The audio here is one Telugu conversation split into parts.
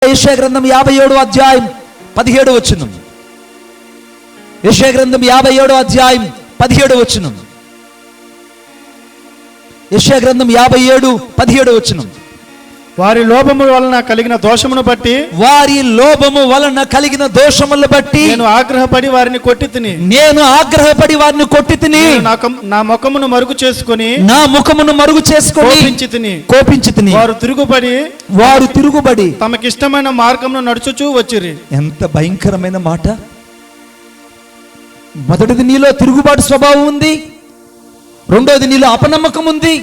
యెషయా గ్రంథం 57వ అధ్యాయం 17వ వచనం. యెషయా గ్రంథం 57వ అధ్యాయం 17వ వచనం. యెషయా గ్రంథం 57:17వ వచనం. వారి లోభము వలన కలిగిన దోషమును బట్టి నేను ఆగ్రహపడి వారిని కొట్టి తిని నా ముఖమును మరుగు చేసుకొని కోపించి తిని వారు తిరుగుబడి తమకిష్టమైన మార్గమును నడుచుచూ వచ్చిరి. ఎంత భయంకరమైన మాట! మొదటిది నీలో తిరుగుబాటు స్వభావం ఉంది, రెండోది నీలో అపనమ్మకం ఉంది,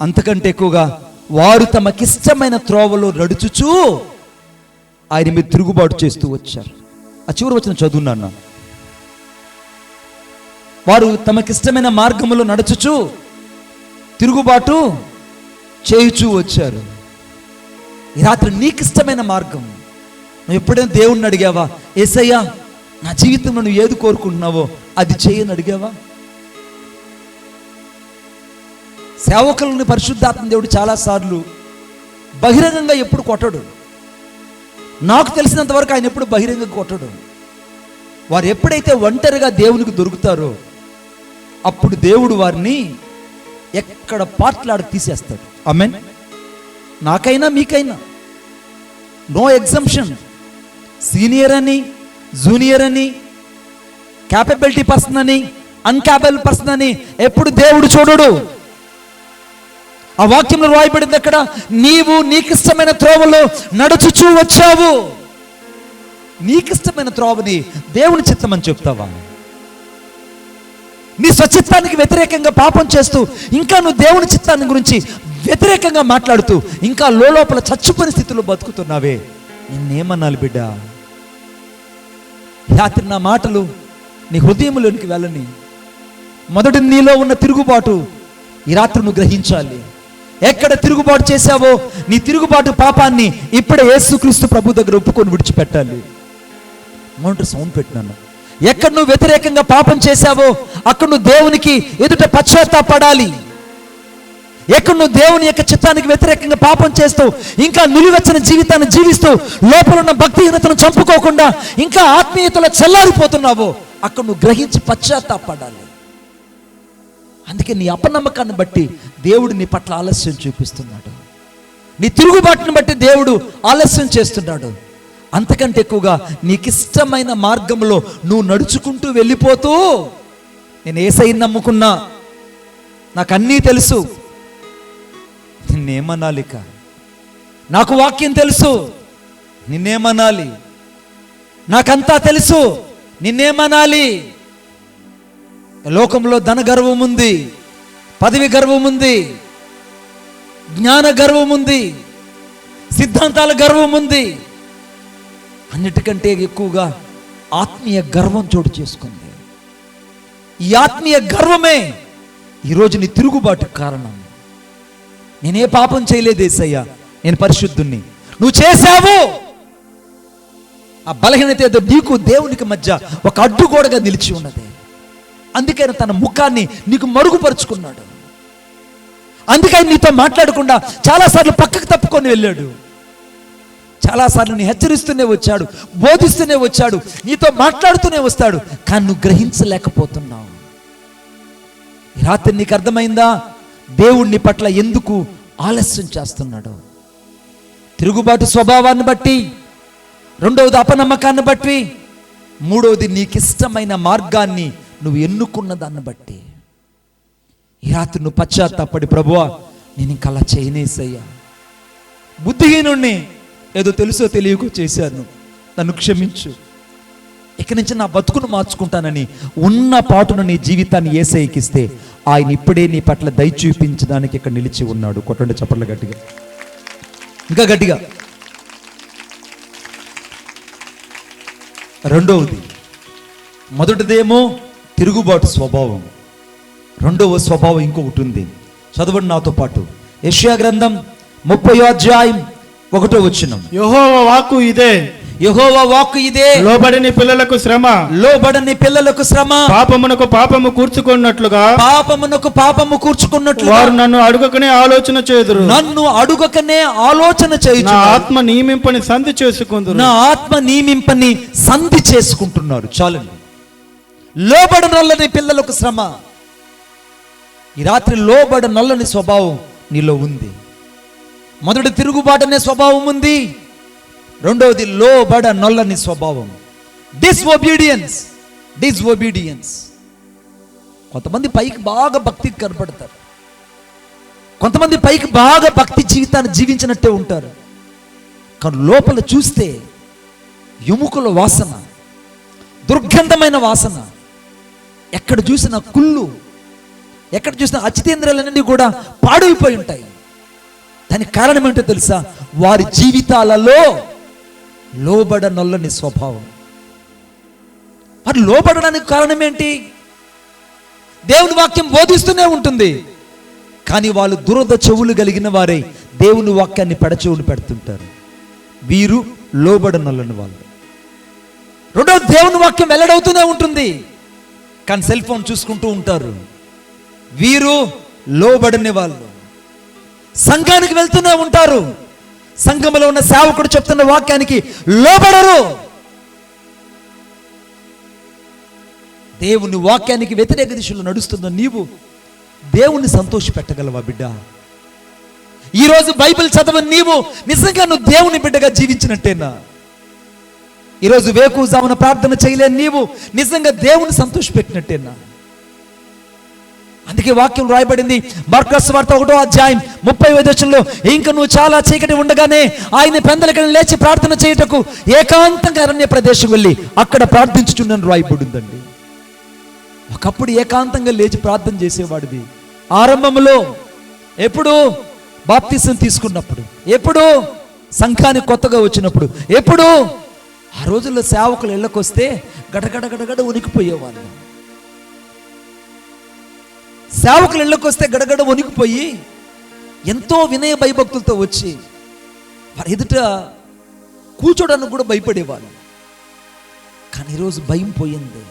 అంతకంటే ఎక్కువగా వారు తమకిష్టమైన త్రోవలో నడుచుచూ ఆయన మీద తిరుగుబాటు చేస్తూ వచ్చారు. ఆ చివరి వచనం చదువున్నాను. వారు తమకిష్టమైన మార్గములో నడుచుచూ తిరుగుబాటు చేయుచూ వచ్చారు. ఈ రాత్రి నీకిష్టమైన మార్గం నువ్వు ఎప్పుడైనా దేవుణ్ణి అడిగావా? యేసయ్యా, నా జీవితంలో నువ్వు ఏది కోరుకుంటున్నావో అది చేయని అడిగావా? సేవకులను పరిశుద్ధాత్మ దేవుడు చాలాసార్లు బహిరంగంగా ఎప్పుడు కొట్టడు. నాకు తెలిసినంత వరకు ఆయన ఎప్పుడు బహిరంగంగా కొట్టడు. వారు ఎప్పుడైతే ఒంటరిగా దేవునికి దొరుకుతారో అప్పుడు దేవుడు వారిని ఎక్కడ పాట్లాడి తీసేస్తాడు. ఆమేన్. నాకైనా మీకైనా నో ఎగ్జంప్షన్. సీనియర్ అని, జూనియర్ అని, క్యాపబిలిటీ పర్సన్ అని, అన్క్యాపబుల్ పర్సన్ అని ఎప్పుడు దేవుడు చూడడు. ఆ వాక్యంలో రాయబడింది అక్కడ, నీవు నీకిష్టమైన త్రోవలో నడుచుచూ వచ్చావు. నీకిష్టమైన త్రోవని దేవుని చిత్తం అని చెప్తావా? నీ స్వచిత్తానికి వ్యతిరేకంగా పాపం చేస్తూ ఇంకా నువ్వు దేవుని చిత్తాన్ని గురించి వ్యతిరేకంగా మాట్లాడుతూ ఇంకా లోపల చచ్చిపోయిన స్థితిలో బతుకుతున్నావే, నిన్నేమన్నాలి బిడ్డ? రాత్రి నా మాటలు నీ హృదయంలోనికి వెళ్ళని. మొదటి నీలో ఉన్న తిరుగుబాటు ఈ రాత్రి నువ్వు గ్రహించాలి. ఎక్కడ తిరుగుబాటు చేశావో నీ తిరుగుబాటు పాపాన్ని ఇప్పుడే యేసుక్రీస్తు ప్రభు దగ్గర ఒప్పుకొని విడిచిపెట్టాలి. మౌంట్ సౌండ్ పెట్టినాను. ఎక్కడ నువ్వు వ్యతిరేకంగా పాపం చేశావో అక్కడ నువ్వు దేవునికి ఎదుట పశ్చాత్తాపడాలి. ఎక్కడ నువ్వు దేవుని యొక్క చిత్తానికి వ్యతిరేకంగా పాపం చేస్తూ ఇంకా నిలువెచ్చని జీవితాన్ని జీవిస్తూ లోపల ఉన్న భక్తిహీనతను చంపుకోకుండా ఇంకా ఆత్మీయతలో చల్లారిపోతున్నావో అక్కడ నువ్వు గ్రహించి పశ్చాత్తాపడాలి. అందుకే నీ అపనమ్మకాన్ని బట్టి దేవుడు నీ పట్ల ఆలస్యం చూపిస్తున్నాడు. నీ తిరుగుబాటును బట్టి దేవుడు ఆలస్యం చేస్తున్నాడు. అంతకంటే ఎక్కువగా నీకిష్టమైన మార్గంలో నువ్వు నడుచుకుంటూ వెళ్ళిపోతూ, నేను యేసయ్యని నమ్ముకున్నా, నాకు అన్నీ తెలుసు, నిన్నేమనాలి? నాకు వాక్యం తెలుసు, నిన్నేమనాలి? నాకంతా తెలుసు, నిన్నేమనాలి? లోకంలో ధన గర్వం ఉంది, పదవి గర్వం ఉంది, జ్ఞాన గర్వం ఉంది, సిద్ధాంతాల గర్వం ఉంది. అన్నిటికంటే ఎక్కువగా ఆత్మీయ గర్వం చోటు చేసుకుంది. ఈ ఆత్మీయ గర్వమే ఈరోజు నీ తిరుగుబాటుకు కారణం. నేనే పాపం చేయలేదు యేసయ్యా, నేను పరిశుద్ధుణ్ణి. నువ్వు చేశావు. ఆ బలహీనత ఏదో నీకు దేవునికి మధ్య ఒక అడ్డుగోడగా నిలిచి ఉన్నది. అందుకని తన ముఖాన్ని నీకు మరుగుపరుచుకున్నాడు. అందుకని నీతో మాట్లాడకుండా చాలాసార్లు పక్కకు తప్పుకొని వెళ్ళాడు. చాలాసార్లు నీ హెచ్చరిస్తూనే వచ్చాడు, బోధిస్తూనే వచ్చాడు, నీతో మాట్లాడుతూనే వస్తాడు. కానీ నువ్వు గ్రహించలేకపోతున్నావు. ఈ రాత్రి నీకు అర్థమైందా దేవుణ్ణి పట్ల ఎందుకు ఆలస్యం చేస్తున్నాడు? తిరుగుబాటు స్వభావాన్ని బట్టి, రెండవది అపనమ్మకాన్ని బట్టి, మూడవది నీకిష్టమైన మార్గాన్ని నువ్వు ఎన్నుకున్న దాన్ని బట్టి. ఈ రాత్రి నువ్వు పశ్చాత్తాపడి, ప్రభువా నేను ఇంకా అలా చేయనేసయ్యా, బుద్ధిహీనుణ్ణి, ఏదో తెలుసో తెలియకో చేశాను, నన్ను క్షమించు, ఇక నుంచి నా బతుకును మార్చుకుంటానని ఉన్న పాటును నీ జీవితాన్ని యేసయ్యకిస్తే ఆయన ఇప్పుడే నీ పట్ల దయ చూపించడానికి ఇక్కడ నిలిచి ఉన్నాడు. కొట్టండి చప్పట్లు గట్టిగా, ఇంకా గట్టిగా. రెండవది, మొదటిదేమో తిరుగుబాటు స్వభావం, రెండవ స్వభావం ఇంకొకటి ఉంది. చదవండి నాతో పాటు. యెషయా గ్రంథం 30వ అధ్యాయం 1వ వచనం. యెహోవా వాక్కు ఇదే, యెహోవా వాక్కు ఇదే, లోబడని పిల్లలకు శ్రమ, లోబడని పిల్లలకు శ్రమ, పాపమునకు పాపము కూర్చుకున్నట్లుగా, పాపమునకు పాపము కూర్చుకున్నట్లు వారు నన్ను అడుగకనే ఆలోచన చేదురు, నన్ను అడుగకనే ఆలోచన నా చేయుచు, ఆత్మ నియమింపని సంధి చేసుకుందురు. నా ఆత్మ నియమింపని సంధి చేసుకుంటున్నారు. చాలండి. లోబడనొల్లని పిల్లలకు శ్రమ. ఈ రాత్రి లోబడనొల్లని స్వభావం నీలో ఉంది. మొదటి తిరుగుబాటు అనే స్వభావం ఉంది. రెండవది లోబడనొల్లని స్వభావం, డిస్ఒబీడియన్స్. కొంతమంది పైకి బాగా భక్తికి కనపడతారు, కొంతమంది పైకి బాగా భక్తి జీవితాన్ని జీవించినట్టే ఉంటారు. కానీ లోపల చూస్తే ఎముకల వాసన, దుర్గంధమైన వాసన, ఎక్కడ చూసినా కుళ్ళు, ఎక్కడ చూసినా అచితేంద్రియాలన్నీ కూడా పాడైపోయి ఉంటాయి. దానికి కారణం ఏంటో తెలుసా? వారి జీవితాలలో లోబడనొల్లని స్వభావం. మరి లోబడడానికి కారణం ఏంటి? దేవుని వాక్యం బోధిస్తూనే ఉంటుంది, కానీ వాళ్ళు దురద చెవులు కలిగిన వారై దేవుని వాక్యాన్ని పెడచెవులు పెడుతుంటారు. వీరు లోబడనొల్లని వాళ్ళు. రెండవ, దేవుని వాక్యం వెల్లడవుతూనే ఉంటుంది, కానీ సెల్ ఫోన్ చూసుకుంటూ ఉంటారు. వీరు లోబడని వాళ్ళు. సంఘానికి వెళ్తూనే ఉంటారు, సంఘంలో ఉన్న సేవకుడు చెప్తున్న వాక్యానికి లోబడరు. దేవుని వాక్యానికి వ్యతిరేక దిశలో నడుస్తున్న నీవు దేవుణ్ణి సంతోష పెట్టగలవా బిడ్డ? ఈరోజు బైబిల్ చదవని నీవు నిజంగా నువ్వు దేవుని బిడ్డగా జీవించినట్టేనా? ఈరోజు వేకువజామున ప్రార్థన చేయలేని నీవు నిజంగా దేవుని సంతోష పెట్టినట్టేనా? అందుకే వాక్యం రాయబడింది మార్కు సువార్త 1వ అధ్యాయం 35వ వచనంలో, ఇంక నువ్వు చాలా చీకటి ఉండగానే ఆయన పెందలకని లేచి ప్రార్థన చేయుటకు ఏకాంతంగా అరణ్య ప్రదేశం వెళ్ళి అక్కడ ప్రార్థించుచున్నాను రాయబడిందండి. ఒకప్పుడు ఏకాంతంగా లేచి ప్రార్థన చేసేవాడివి. ఆరంభంలో ఎప్పుడు? బాప్తిసం తీసుకున్నప్పుడు, ఎప్పుడు? సంఘానికి కొత్తగా వచ్చినప్పుడు, ఎప్పుడు? ఆ రోజుల్లో సేవకులు ఇళ్ళకొస్తే గడగడ గడగడ ఉనికిపోయేవాళ్ళు. సేవకులు ఇళ్ళకొస్తే గడగడ వణికిపోయి ఎంతో వినయ భయభక్తులతో వచ్చి వారి ఎదుట కూర్చోడానికి కూడా భయపడేవాళ్ళు. కానీ ఈరోజు భయం పోయింది,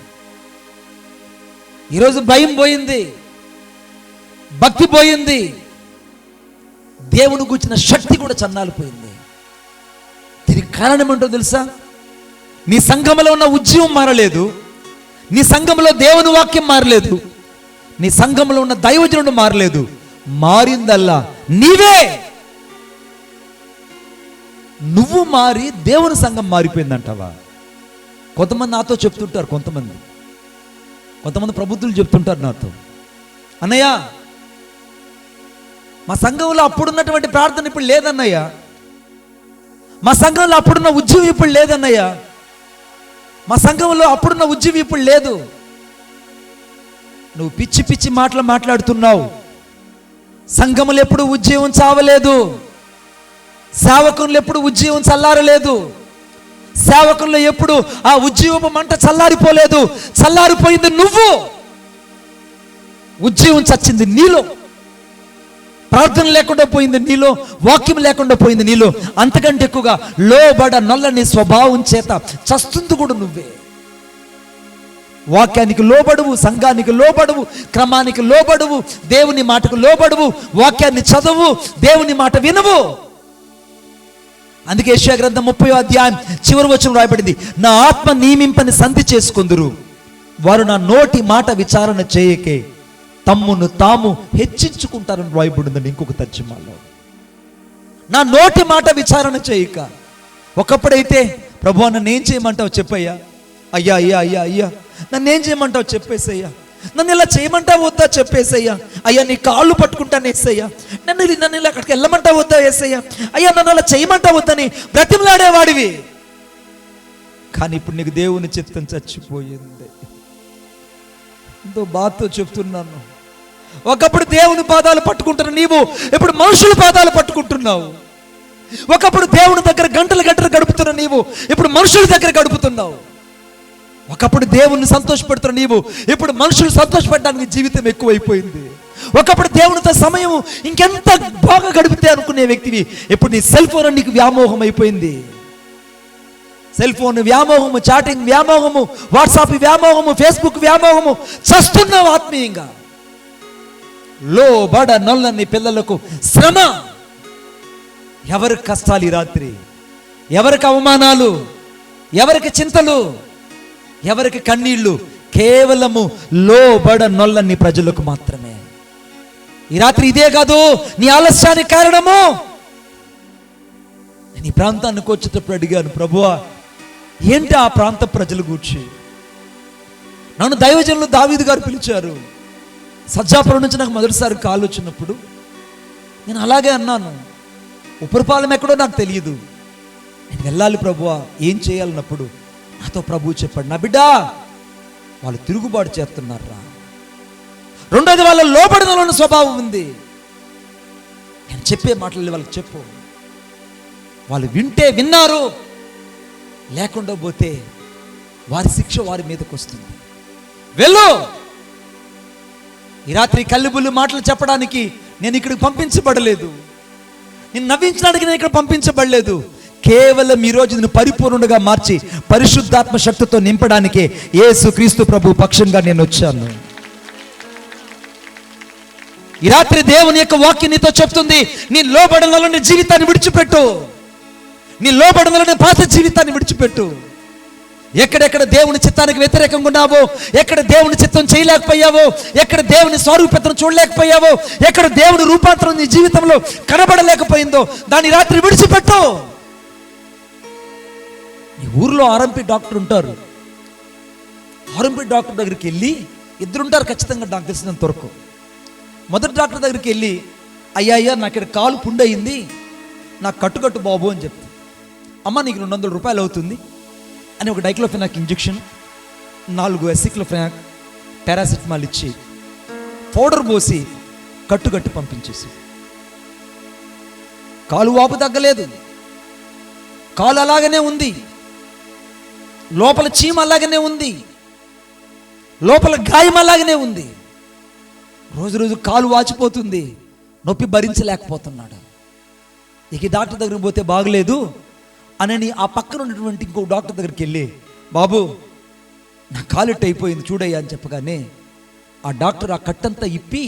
ఈరోజు భయం పోయింది, భక్తి పోయింది, దేవుని గురించిన శక్తి కూడా చన్నాలిపోయింది. దీనికి కారణం ఏంటో తెలుసా? నీ సంఘంలో ఉన్న ఉద్యమం మారలేదు, నీ సంఘంలో దేవుని వాక్యం మారలేదు, నీ సంఘంలో ఉన్న దైవజనుడు మారలేదు. మారిందల్లా నీవే. నువ్వు మారి దేవుని సంఘం మారిపోయిందంటావా? కొంతమంది నాతో చెప్తుంటారు, కొంతమంది ప్రబుద్ధులు చెప్తుంటారు నాతో, అన్నయ్య మా సంఘంలో అప్పుడున్నటువంటి ప్రార్థన ఇప్పుడు లేదన్నయ్య, మా సంఘంలో అప్పుడున్న ఉద్యమం ఇప్పుడు లేదన్నయ్య, మా సంఘంలో అప్పుడున్న ఉద్యమం ఇప్పుడు లేదు. నువ్వు పిచ్చి పిచ్చి మాటలు మాట్లాడుతున్నావు. సంఘములు ఎప్పుడు ఉద్యమం చావలేదు, సేవకులు ఎప్పుడు ఉద్యమం చల్లారలేదు, సేవకుల్లో ఎప్పుడు ఆ ఉద్యమపు మంట చల్లారిపోలేదు. చల్లారిపోయింది నువ్వు. ఉద్యమం చచ్చింది నీలో, ప్రార్థన లేకుండా పోయింది నీలో, వాక్యం లేకుండా పోయింది నీలో. అంతకంటే ఎక్కువగా లోబడనొల్లని స్వభావం చేత చస్తుంది కూడా నువ్వే. వాక్యానికి లోబడువు, సంఘానికి లోబడువు, క్రమానికి లోబడువు, దేవుని మాటకు లోబడువు, వాక్యాన్ని చదువు, దేవుని మాట వినవు. అందుకే యెషయా గ్రంథం 30వ అధ్యాయం చివరి వచనం రాయబడింది, నా ఆత్మ నియమింపని సంధి చేసుకొందురు, వారు నా నోటి మాట విచారణ చేయకే తమ్మును తాము హెచ్చించుకుంటారని రాయబడిందండి ఇంకొక తర్జుమాలో. నా నోటి మాట విచారణ చేయక. ఒకప్పుడైతే ప్రభువా నన్ను ఏం చేయమంటావు చెప్పయ్యా, అయ్యా అయ్యా అయ్యా అయ్యా నన్ను ఏం చేయమంటావు చెప్పేసయ్యా, నన్ను ఇలా చేయమంటావు వద్దా చెప్పేసయ్యా, అయ్యా నీ కాళ్ళు పట్టుకుంటాను ఏసయ్యా, నన్ను ఇలా అక్కడికి వెళ్ళమంటావు వద్దా ఏసయ్యా, అయ్యా నన్ను అలా చేయమంటావు వద్దని బ్రతిమలాడేవాడివి. కానీ ఇప్పుడు నీకు దేవుని చిత్తం చచ్చిపోయింది. ఎంతో బాధతో చెప్తున్నాను. ఒకప్పుడు దేవుని పాదాలు పట్టుకుంటున్న నీవు ఇప్పుడు మనుషుల పాదాలు పట్టుకుంటున్నావు. ఒకప్పుడు దేవుని దగ్గర గంటలు గడుపుతున్న నీవు ఇప్పుడు మనుషుల దగ్గర గడుపుతున్నావు. ఒకప్పుడు దేవుణ్ణి సంతోషపెడుతున్న నీవు ఇప్పుడు మనుషులు సంతోషపెట్టడానికి జీవితం ఎక్కువైపోయింది. ఒకప్పుడు దేవునితో సమయం ఇంకెంత బాగా గడిపితే అనుకునే వ్యక్తివి ఇప్పుడు నీ సెల్ ఫోన్ నీకు వ్యామోహం అయిపోయింది. సెల్ ఫోన్ వ్యామోహము, చాటింగ్ వ్యామోహము, వాట్సాప్ వ్యామోహము, ఫేస్బుక్ వ్యామోహము. చస్తున్నావు ఆత్మీయంగా. లోబడ నొల్లని పిల్లలకు శ్రమ. ఎవరికి కష్టాలు ఈ రాత్రి? ఎవరికి అవమానాలు? ఎవరికి చింతలు? ఎవరికి కన్నీళ్లు? కేవలము లోబడ నొల్లని ప్రజలకు మాత్రమే. ఈ రాత్రి ఇదే కాదు నీ ఆలస్యానికి కారణము. నేను ఈ ప్రాంతానికి వచ్చేటప్పుడు అడిగాను, ప్రభువా ఏంటి ఆ ప్రాంత ప్రజల గూర్చి? నన్ను దైవజనులు దావీదు గారు పిలిచారు. సజ్జాపురం నుంచి నాకు మొదటిసారి కాల్ వచ్చినప్పుడు నేను అలాగే అన్నాను, ఉపరిపాలెం ఎక్కడో నాకు తెలియదు, నేను వెళ్ళాలి ప్రభువా, ఏం చేయాలన్నప్పుడు నాతో ప్రభువు చెప్పాడు, నా బిడ్డ వాళ్ళు తిరుగుబాటు చేస్తున్నారా. రెండోది వాళ్ళ లోబడిన స్వభావం ఉంది. నేను చెప్పే మాటలు వాళ్ళకి చెప్పు. వాళ్ళు వింటే విన్నారు, లేకుండా పోతే వారి శిక్ష వారి మీదకి వస్తుంది. వెళ్ళు. ఈ రాత్రి కల్లిబుల్లి మాటలు చెప్పడానికి నేను ఇక్కడికి పంపించబడలేదు. నేను నవ్వించడానికి నేను ఇక్కడ పంపించబడలేదు. కేవలం ఈరోజు నేను పరిపూర్ణుడిగా మార్చి పరిశుద్ధాత్మ శక్తితో నింపడానికే యేసుక్రీస్తు ప్రభు పక్షంగా నేను వచ్చాను. ఈ రాత్రి దేవుని యొక్క వాక్యం నీతో చెప్తుంది, నీ లోబడనలోని జీవితాన్ని విడిచిపెట్టు. నీ లోబడనలోని పాత జీవితాన్ని విడిచిపెట్టు. ఎక్కడెక్కడ దేవుని చిత్తానికి వ్యతిరేకంగా ఉన్నావో, ఎక్కడ దేవుని చిత్తం చేయలేకపోయావో, ఎక్కడ దేవుని స్వరూపతను చూడలేకపోయావో, ఎక్కడ దేవుని రూపాంతరం నీ జీవితంలో కనబడలేకపోయిందో దాన్ని రాత్రి విడిచిపెట్టు. ఈ ఊర్లో ఆర్ఎంపీ డాక్టర్ ఉంటారు. ఆర్ఎంపీ డాక్టర్ దగ్గరికి వెళ్ళి, ఇద్దరుంటారు ఖచ్చితంగా నాకు తెలిసినంత వరకు. మొదటి డాక్టర్ దగ్గరికి వెళ్ళి, అయ్యా నాకు ఇక్కడ కాలు పుండయింది, నాకు కట్టుకట్టు బాబు అని చెప్తే, అమ్మ నీకు 200 రూపాయలు అవుతుంది అని ఒక డైక్లోఫెనాక్ ఇంజెక్షన్, 4 ఎసిక్లోఫెనాక్ పారాసిటమాల్ ఇచ్చి పౌడర్ పోసి కట్టుకట్టి పంపించేసి. కాలు వాపు తగ్గలేదు, కాలు అలాగనే ఉంది, లోపల చీమ అలాగనే ఉంది, లోపల గాయం అలాగనే ఉంది. రోజు రోజు కాలు వాచిపోతుంది, నొప్పి భరించలేకపోతున్నాడు. ఇక డాక్టర్ దగ్గరికి పోతే బాగలేదు అని ఆ పక్కన ఉన్నటువంటి ఇంకో డాక్టర్ దగ్గరికి వెళ్ళి, బాబు నా కాలు అయిపోయింది చూడయ్యా అని చెప్పగానే ఆ డాక్టర్ ఆ కట్టంతా ఇప్పి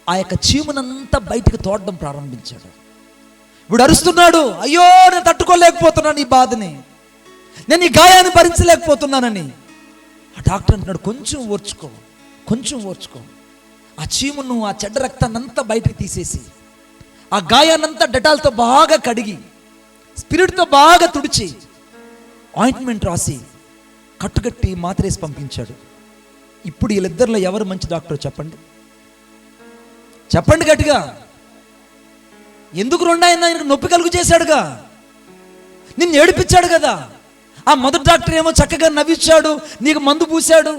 ఆ యొక్క చీమనంతా బయటికి తోడడం ప్రారంభించాడు. వీడు అరుస్తున్నాడు, అయ్యో నేను తట్టుకోలేకపోతున్నాను ఈ బాధని, నేను ఈ గాయాన్ని భరించలేకపోతున్నానని. ఆ డాక్టర్ అంటున్నాడు, కొంచెం ఓర్చుకో, కొంచెం ఓర్చుకో. ఆ చీమును, ఆ చెడ్డ రక్తాన్నంతా బయటకు తీసేసి ఆ గాయాన్నంతా డెటాల్తో బాగా కడిగి స్పిరిట్తో బాగా తుడిచి ఆయింట్మెంట్ రాసి కట్టుకట్టి మాత్రేసి పంపించాడు. ఇప్పుడు వీళ్ళిద్దరిలో ఎవరు మంచి డాక్టర్ చెప్పండి? చెప్పండి గట్టిగా. ఎందుకు రెండాయన ఆయనకు నొప్పి కలుగు చేశాడుగా, నిన్ను ఏడిపించాడు కదా. ఆ మొదటి డాక్టర్ ఏమో చక్కగా నవ్వించాడు, నీకు మందు పూశాడు,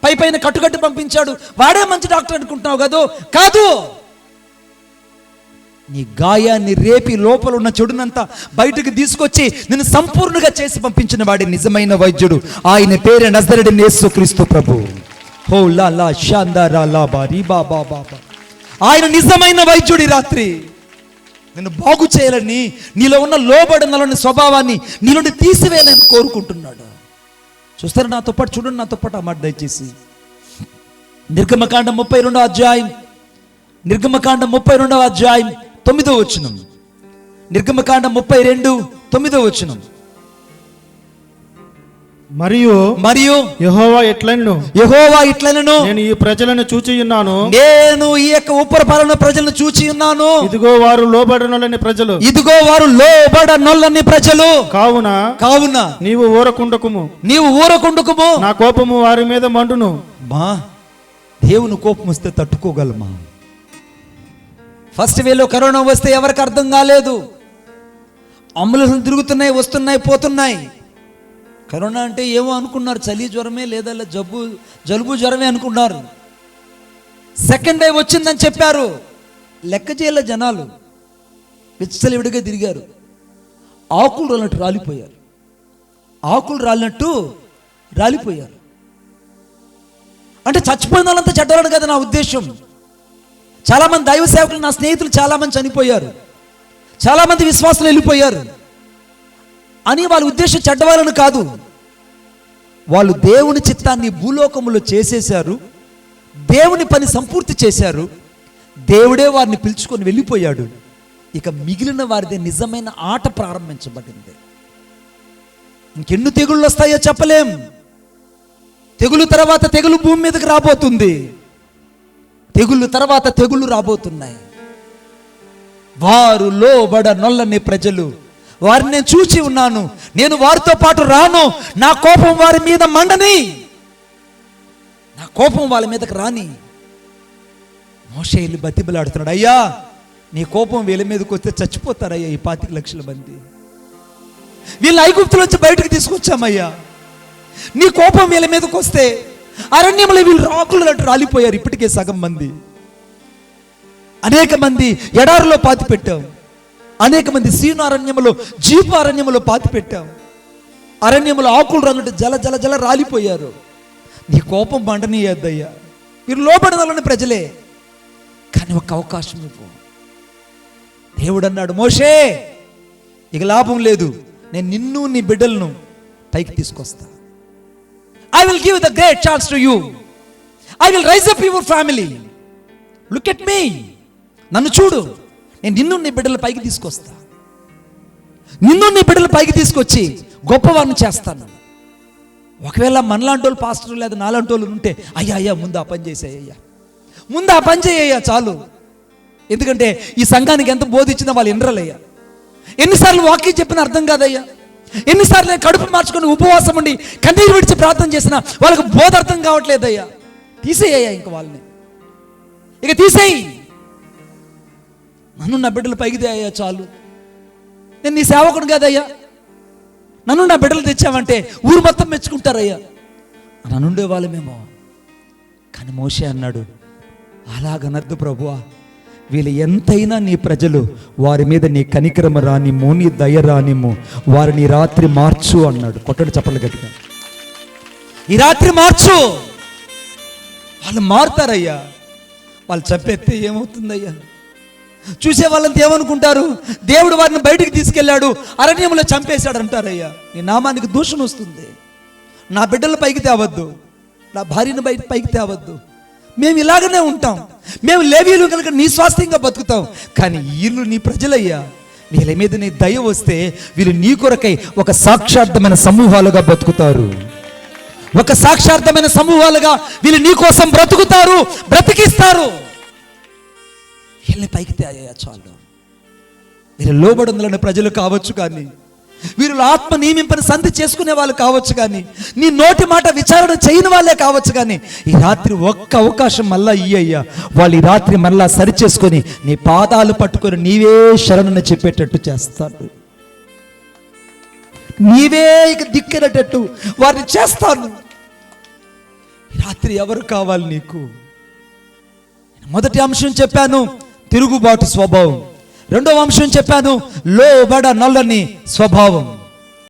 పైన కట్టుకట్టి పంపించాడు, వాడే మంచి డాక్టర్ అనుకుంటున్నావు కదా. కాదు, నీ గాయాన్ని రేపి లోపల ఉన్న చెడునంతా బయటకు తీసుకొచ్చి నిన్ను సంపూర్ణంగా చేసి పంపించిన వాడి నిజమైన వైద్యుడు. ఆయన పేరే నజరేయుడైన యేసుక్రీస్తు ప్రభు. హో లా లా షాందారా లా బారీ బాబా బాబా. ఆయన నిజమైన వైద్యుడి. రాత్రి నిన్ను బాగు చేయాలని, నీలో ఉన్న లోబడినలోని స్వభావాన్ని నీ నుండి తీసివేయాలని కోరుకుంటున్నాడు. చూస్తారు నాతో పాటు, చూడండి నాతో పాటు ఆ మాట దయచేసి. నిర్గమకాండం 32వ అధ్యాయం, నిర్గమకాండం 32వ అధ్యాయం 9వ వచనం. నిర్గమకాండం 32:9వ వచనం. మరియు యెహోవా ఇట్లనెను, నేను ఈ ప్రజలను చూచి ఉన్నాను, నేను ఈ యొక్క ఉపరపాలన ప్రజలను చూచి ఉన్నాను. ఇదిగో వారు లోబడనొల్లని ప్రజలు, ఇదిగో వారు లోబడనొల్లని ప్రజలు. కావున నీవు ఊరకుండుకుము, నా కోపము వారి మీద మండును. మా దేవుని కోపం వస్తే తట్టుకోగలమా? ఫస్ట్ వేలో కరోనా వస్తే ఎవరికి అర్థం కాలేదు. అంబులెన్స్లు తిరుగుతున్నాయి, వస్తున్నాయి, పోతున్నాయి. కరోనా అంటే ఏమో అనుకున్నారు, చలి జ్వరమే లేదా జలుబు జ్వరమే అనుకున్నారు. సెకండ్ వేవ్ వచ్చిందని చెప్పారు, లెక్క చేయలే జనాలు, విచ్చలవిడిగా తిరిగారు. ఆకులు రాలినట్టు రాలిపోయారు, ఆకులు రాలినట్టు రాలిపోయారు. అంటే చచ్చిపోయిన వాళ్ళంతా చెడ్డవాడు కదా నా ఉద్దేశం. చాలామంది దైవ సేవకులు, నా స్నేహితులు చాలామంది చనిపోయారు, చాలామంది విశ్వాసులు వెళ్ళిపోయారు. అని వాళ్ళ ఉద్దేశం చెడ్డవాళ్ళని కాదు. వాళ్ళు దేవుని చిత్తాన్ని భూలోకములో చేసేశారు, దేవుని పని సంపూర్తి చేశారు, దేవుడే వారిని పిలుచుకొని వెళ్ళిపోయాడు. ఇక మిగిలిన వారిదే నిజమైన ఆట ప్రారంభించబడింది. ఇంకెన్ని తెగుళ్ళు వస్తాయో చెప్పలేం. తెగులు తర్వాత తెగులు భూమి మీదకి రాబోతుంది. తెగుళ్ళు తర్వాత తెగుళ్ళు రాబోతున్నాయి. వారు లోబడ నొల్లని ప్రజలు, వారిని నేను చూచి ఉన్నాను, నేను వారితో పాటు రాను, నా కోపం వారి మీద మండని, నా కోపం వాళ్ళ మీదకి రాని. మోషే వెళ్ళి బతిబలాడుతున్నాడు, అయ్యా నీ కోపం వీళ్ళ మీదకి వస్తే చచ్చిపోతారయ్యా ఈ 25 లక్షల మంది. వీళ్ళ ఐగుప్తులోంచి బయటకు తీసుకొచ్చామయ్యా, నీ కోపం వీళ్ళ మీదకి వస్తే అరణ్యంలో వీళ్ళు రాకులు రాలిపోయారు. ఇప్పటికే సగం మంది, అనేక మంది ఎడారిలో పాతి పెట్టాం, అనేక మంది సీను అరణ్యములో, జీపు అరణ్యములో పాతి పెట్టాం. అరణ్యములో ఆకులు రంగుంటే జల జల జల రాలిపోయారు. నీ కోపం మండనీయద్దయ్యా, మీరు లోబడదాలని ప్రజలే, కానీ ఒక అవకాశం ఇవ్వు. దేవుడు అన్నాడు, మోషే ఇక లాభం లేదు, నేను నిన్ను నీ బిడ్డలను పైకి తీసుకొస్తా. I will give the great chance to you. I will raise up your family. Look at me. నన్ను చూడు, నేను నిన్ను నీ బిడ్డల పైకి తీసుకొస్తా. నిన్ను నీ బిడ్డల పైకి తీసుకొచ్చి గొప్పవారిని చేస్తాను. ఒకవేళ మనలాంటి వాళ్ళు పాస్టర్ లేదా నాలాంటి వాళ్ళు ఉంటే, అయ్యా అయ్యా ముందు ఆ పని చేసేయ్యా, ముందు ఆ పని చేయ్యా చాలు. ఎందుకంటే ఈ సంఘానికి ఎంత బోధించినా వాళ్ళు వినరలయ్యా. ఎన్నిసార్లు వాక్యం చెప్పినా అర్థం కాదయ్యా. ఎన్నిసార్లు నేను కడుపు మార్చుకొని ఉపవాసం ఉండి కన్నీరు విడిచి ప్రార్థన చేసినా వాళ్ళకి బోధ అర్థం కావట్లేదయ్యా. తీసేయ్యా, ఇంక వాళ్ళని ఇక తీసేయి. నన్ను నా బిడ్డలు పైకి అయ్యా చాలు, నేను నీ సేవకుడు కాదయ్యా, నన్ను నా బిడ్డలు తెచ్చావంటే ఊరు మొత్తం మెచ్చుకుంటారయ్యా అని ఉండే వాళ్ళమేమో. కానీ మోషే అన్నాడు, అలాగనద్దు ప్రభువా, వీళ్ళు ఎంతైనా నీ ప్రజలు, వారి మీద నీ కనికరమ రానిమ్ము, నీ దయ రానిమ్ము, వారిని రాత్రి మార్చు అన్నాడు. కొట్టడు చప్పట్లు గట్టిగా, ఈ రాత్రి మార్చు. వాళ్ళు మారుతారయ్యా. వాళ్ళు చంపేస్తే ఏమవుతుందయ్యా? చూసే వాళ్ళంతా ఏమనుకుంటారు? దేవుడు వారిని బయటికి తీసుకెళ్ళాడు, అరణ్యంలో చంపేశాడు అంటారయ్యా. నీ నామానికి దూషణ వస్తుంది. నా బిడ్డలు పైకి తేవద్దు, నా భార్యను పైకి తేవద్దు. మేము ఇలాగనే ఉంటాం, మేము లేవీలు కనుక నీ స్వాస్థ్యంగా బతుకుతాం. కానీ వీళ్ళు నీ ప్రజలయ్యా, వీళ్ళ మీద నీ దయ వస్తే వీళ్ళు నీ కొరకై ఒక సాక్షార్థమైన సమూహాలుగా బతుకుతారు. ఒక సాక్షార్థమైన సమూహాలుగా వీళ్ళు నీ కోసం బ్రతుకుతారు, బ్రతికిస్తారు. వీళ్ళని పైకి తేయ్యా చాలు. వీరు లోబడుందని ప్రజలు కావచ్చు, కానీ వీరు ఆత్మ నియమింపని సంధి చేసుకునే వాళ్ళు కావచ్చు, కానీ నీ నోటి మాట విచారణ చేయని వాళ్ళే కావచ్చు. కానీ ఈ రాత్రి ఒక్క అవకాశం మళ్ళా ఇయ్యయ్యా, వాళ్ళు ఈ రాత్రి మళ్ళా సరి చేసుకొని నీ పాదాలు పట్టుకొని నీవే శరణని చెప్పేటట్టు చేస్తాడు. నీవే ఇక దిక్కెనటట్టు వారిని చేస్తాను. ఈ రాత్రి ఎవరు కావాలి నీకు? మొదటి అంశం చెప్పాను, తిరుగుబాటు స్వభావం. రెండవ అంశం చెప్పాను, లోబడ నల్లని స్వభావం.